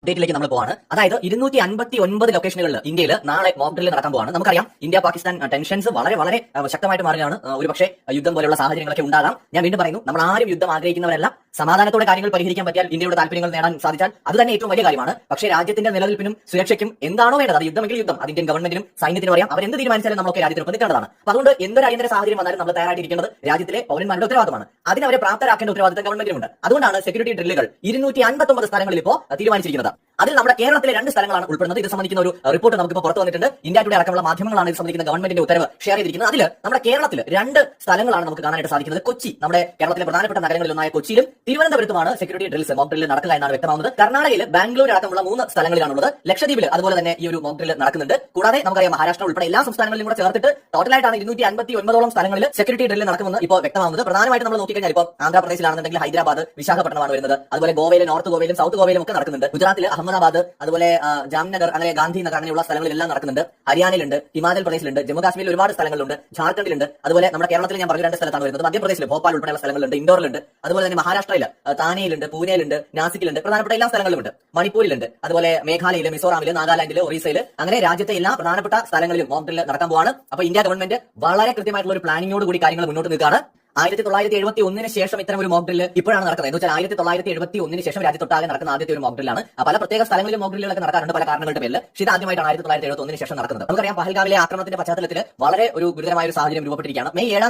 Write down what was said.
ഡേറ്റിലേക്ക് നമ്മൾ പോവാണ്. അതായത് 259 ലൊക്കേഷനുകളിൽ ഇന്ത്യയിൽ നാളെ മോക്ക് ഡ്രിൽ നടക്കാൻ പോവാണ്. നമുക്കറിയാം ഇന്ത്യ പാകിസ്ഥാൻ ടെൻഷൻസ് വളരെ ശക്തമായിട്ട് മാറുകയാണ്. ഒരുപക്ഷെ യുദ്ധം പോലെയുള്ള സാഹചര്യങ്ങളൊക്കെ ഉണ്ടാകാം. ഞാൻ വീണ്ടും പറയുന്നു, നമ്മൾ ആരും യുദ്ധം ആഗ്രഹിക്കുന്നവരല്ല. സമാധാനത്തോടെ കാര്യങ്ങൾ പരിഹരിക്കാൻ പറ്റിയാൽ, ഇന്ത്യയുടെ താല്പര്യങ്ങൾ നേടാൻ സാധിച്ചാൽ അത് തന്നെ ഏറ്റവും വലിയ കാര്യമാണ്. പക്ഷേ രാജ്യത്തിന്റെ നിലനിൽപ്പിനും സുരക്ഷയ്ക്കും എന്താണോ വേണ്ടത്, അത് യുദ്ധമെങ്കിൽ യുദ്ധം, അത് ഇന്ത്യൻ ഗവൺമെന്റിനും സൈന്യത്തിനും അറിയാം. അവരെന്ത് തീരുമാനിച്ചാലും നമ്മളൊക്കെ രാജ്യത്തിനൊപ്പം നിൽക്കേണ്ടതാണ്. അതുകൊണ്ട് എന്തൊരു അടിയന്തര സാഹചര്യം വന്നാലും നമ്മൾ തയ്യാറായിട്ടിരിക്കുന്നത് രാജ്യത്തിലെ പൗരന്മാരുടെ ഉത്തരവാദിത്തമാണ്. അതിനവരെ പ്രാപ്തരാക്കേണ്ട ഉത്തരവാദിത്തം ഗവൺമെന്റിനുണ്ട്. അതുകൊണ്ടാണ് സെക്യൂരിറ്റി ഡ്രില്ലുകൾ 259 സ്ഥലങ്ങളിൽ ഇപ്പോൾ തീരുമാനിച്ചിരിക്കുന്നത്. അതിൽ നമ്മുടെ കേരളത്തിലെ 2 സ്ഥലങ്ങളാണ് ഉൾപ്പെടുന്നത്. ഇത് സംബന്ധിക്കുന്ന ഒരു റിപ്പോർട്ട് നമുക്കിപ്പോൾ പുറത്തു വന്നിട്ടുണ്ട്. ഇന്ത്യ ടുഡേ അടക്കമുള്ള മാധ്യമങ്ങളാണ് ഇത് സംബന്ധിക്കുന്ന ഗവൺമെന്റിന്റെ ഉത്തരവ് ഷെയർ ചെയ്തിരിക്കുന്നത്. അതിൽ നമ്മുടെ കേരളത്തിൽ 2 സ്ഥലങ്ങളാണ് നമുക്ക് കാണാനായിട്ട് സാധിക്കുന്നത്. കൊച്ചി, നമ്മുടെ കേരളത്തിലെ പ്രധാനപ്പെട്ട നഗരങ്ങളിലൊന്നായ കൊച്ചിയിലും തിരുവനന്തപുരത്തുമാണ് സെക്യൂരിറ്റി ഡ്രിൽസ്, മോക്ക് ഡ്രിൽ നടക്കുക എന്നാണ് വ്യക്തമാകുന്നത്. കർണാടകയിൽ ബാംഗ്ലൂർ അടക്കമുള്ള 3 സ്ഥലങ്ങളിലാണുള്ളത്. ലക്ഷദ്വീപിൽ അതുപോലെ തന്നെ ഈ ഒരു മോക്ക് ഡ്രിൽ നടക്കുന്നുണ്ട്. കൂടാതെ നമുക്കറിയാം മഹാരാഷ്ട്ര ഉൾപ്പെടെ എല്ലാ സംസ്ഥാനങ്ങളിലും കൂടെ ചേർത്തിട്ട് ടോട്ടലായിട്ടാണ് 259ഓളം സ്ഥലങ്ങളിൽ സെക്യൂരിറ്റി ഡ്രിൽ നടക്കുമെന്ന് ഇപ്പോൾ വ്യക്തമാകുന്നത്. പ്രധാനമായിട്ട് നമ്മൾ നോക്കിക്കഴിഞ്ഞാൽ ഇപ്പോൾ ആന്ധ്രാപ്രദേശിലാണെന്നുണ്ടെങ്കിൽ ഹൈദരാബാദ്, വിശാഖപട്ടണമാണ് വരുന്നത്. അതുപോലെ ഗോവയിലെ നോർത്ത് ഗോവയിലും സൗത്ത് ഗോവയിലും ഒക്കെ നടക്കുന്നുണ്ട്. ഗുജറാത്തിൽ അഹമ്മദാബാദ്, അതുപോലെ ജാംനഗർ, അങ്ങനെ ഗാന്ധി നഗർ, അങ്ങനെയുള്ള സ്ഥലങ്ങളിലെല്ലാം നടക്കുന്നുണ്ട്. ഹരിയാനയിലുണ്ട്, ഹിമാചൽ പ്രദേശിലുണ്ട്, ജമ്മു കാശ്മീരിൽ ഒരുപാട് സ്ഥലങ്ങളുണ്ട്, ഝാർഖണ്ഡിലുണ്ട്. അതുപോലെ നമ്മുടെ കേരളത്തിൽ ഞാൻ പറഞ്ഞു 2 സ്ഥലത്താണ് വരുന്നത്. മധ്യപ്രദേശിൽ ഭോപ്പാൽ ഉൾപ്പെടെയുള്ള സ്ഥലങ്ങളുണ്ട്, ഇൻഡോറിലുണ്ട്. അതുപോലെ തന്നെ മഹാരാഷ്ട്രയിൽ താനെയിലുണ്ട്, പൂനെയിലുണ്ട്, നാസിക്കിലുണ്ട്, പ്രധാനപ്പെട്ട എല്ലാ സ്ഥലങ്ങളിലുമുണ്ട്. മണിപ്പൂരിലുണ്ട്, അതുപോലെ മേഘാലയയിൽ, മിസോറാമിൽ, നാഗാലാൻഡിൽ, ഒറീസയിൽ, അങ്ങനെ രാജ്യത്തെ എല്ലാ പ്രധാനപ്പെട്ട സ്ഥലങ്ങളിലും മോക്ക് ഡ്രിൽ നടക്കാൻ പോവാണ്. അപ്പോൾ ഇന്ത്യ ഗവൺമെന്റ് വളരെ കൃത്യമായിട്ടുള്ള ഒരു പ്ലാനിങ്ങോട് കൂടി കാര്യങ്ങൾ മുന്നോട്ട് നിൽക്കുകയാണ്. 1971 ശേഷം ഇത്തരം ഒരു മോക്ക് ഡ്രിൽ ഇപ്പോഴാണ് നടക്കുന്നത്. എന്ന് വെച്ചാൽ 1971 ശേഷം രാജ്യത്തൊട്ടാകെ നടക്കുന്ന ആദ്യത്തെ ഒരു മോക്ക് ഡ്രില്ലാണ്. പല പ്രത്യേക സ്ഥലങ്ങളിലും മോക്ക് ഡ്രില്ലുകളൊക്കെ നടക്കാറുണ്ട് പല കാരണങ്ങളുടെ പേരിൽ. പക്ഷേ ഇത് ആദ്യമായിട്ടാണ് 1971 ശേഷം നടക്കുന്നത്. നമുക്കറിയാം പഹൽഗാമിലെ ആക്രമണത്തിന്റെ പശ്ചാത്തലത്തിൽ വളരെ ഒരു ഗുരുതരമായ ഒരു സാഹചര്യം രൂപപ്പെട്ടിരിക്കുകയാണ്. മെയ് 7